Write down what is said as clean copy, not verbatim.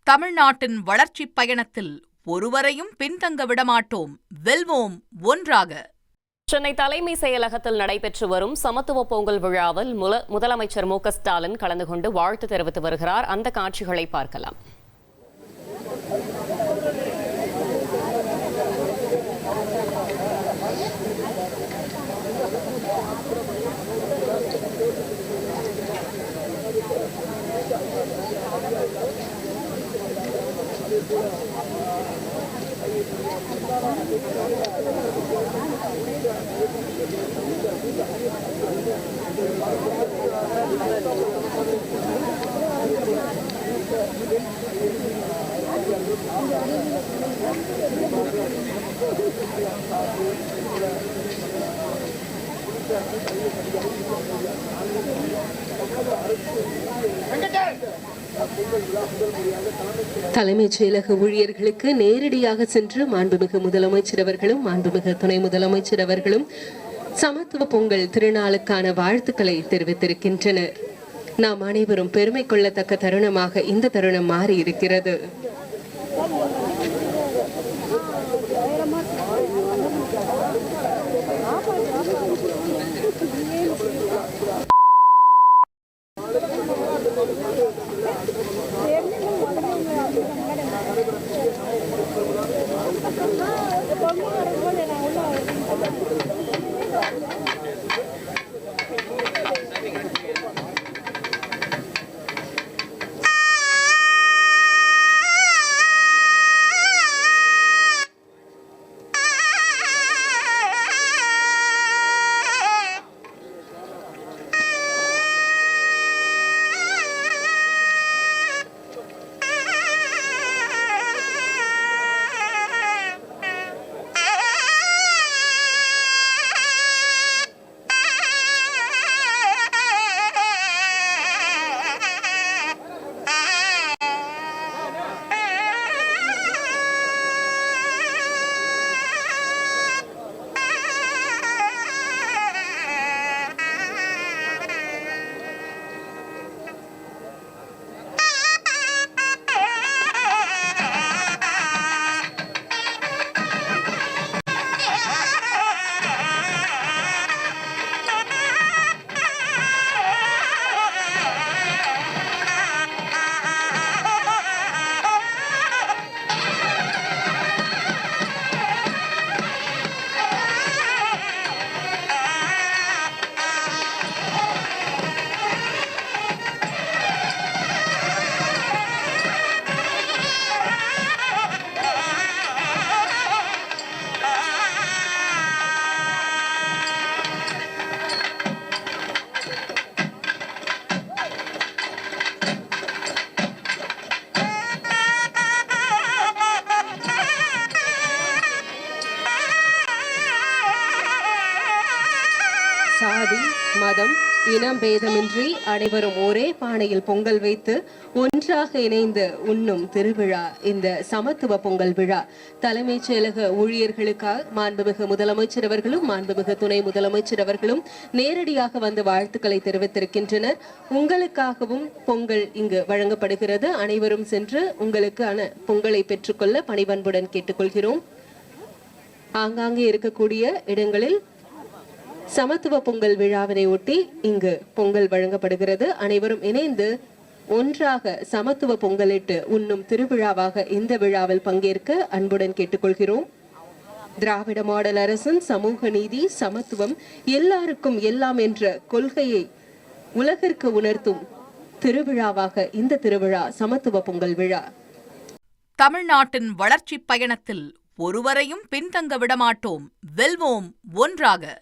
தமிழ்நாட்டின் வளர்ச்சிப் பயணத்தில் ஒருவரையும் பின்தங்க விடமாட்டோம், வெல்வோம் ஒன்றாக. சென்னை தலைமை செயலகத்தில் நடைபெற்று வரும் சமத்துவ பொங்கல் விழாவில் முதலமைச்சர் மு க ஸ்டாலின் கலந்து கொண்டு வாழ்த்து தெரிவித்து வருகிறார். அந்த காட்சிகளை பார்க்கலாம். தலைமைச் செயலக ஊழியர்களுக்கு நேரடியாக சென்று மாண்புமிகு முதலமைச்சர் அவர்களும் மாண்புமிகு துணை முதலமைச்சர் அவர்களும் சமத்துவ பொங்கல் திருநாளுக்கான வாழ்த்துக்களை தெரிவித்திருக்கின்றனர். நாம் அனைவரும் பெருமை கொள்ளத்தக்க தருணமாக இந்த தருணம் மாறி இருக்கிறது. சாதி, மதம், இனம் பேதமின்றி அனைவரும் ஒரே பானையில் பொங்கல் வைத்து ஒன்றாக இணைந்து உண்ணும் திருவிழா இந்த சமத்துவ பொங்கல் விழா. தலைமைச் செயலக ஊழியர்களுக்காக மாண்புமிகு முதலமைச்சர் அவர்களும் மாண்புமிகு துணை முதலமைச்சர் அவர்களும் நேரடியாக வந்து வாழ்த்துக்களை தெரிவித்திருக்கின்றனர். உங்களுக்காகவும் பொங்கல் இங்கு வழங்கப்படுகிறது. அனைவரும் சென்று உங்களுக்கான பொங்கலை பெற்றுக்கொள்ள பணிவன்புடன் கேட்டுக்கொள்கிறோம். ஆங்காங்கே இருக்கக்கூடிய இடங்களில் சமத்துவ பொங்கல் விழாவினை ஒட்டி இங்கு பொங்கல் வழங்கப்படுகிறது. அனைவரும் இணைந்து ஒன்றாக சமத்துவ பொங்கலிட்டு உண்ணும் திருவிழாவாக இந்த விழாவில் பங்கேற்க அன்புடன் கேட்டுக்கொள்கிறோம். திராவிட மாடல் அரசின் சமூக நீதி, சமத்துவம், எல்லாருக்கும் எல்லாம் என்ற கொள்கையை உலகிற்கு உணர்த்தும் திருவிழாவாக இந்த திருவிழா சமத்துவ பொங்கல் விழா. தமிழ்நாட்டின் வளர்ச்சிப் பயணத்தில் ஒருவரையும் பின்தங்க விடமாட்டோம், வெல்வோம் ஒன்றாக.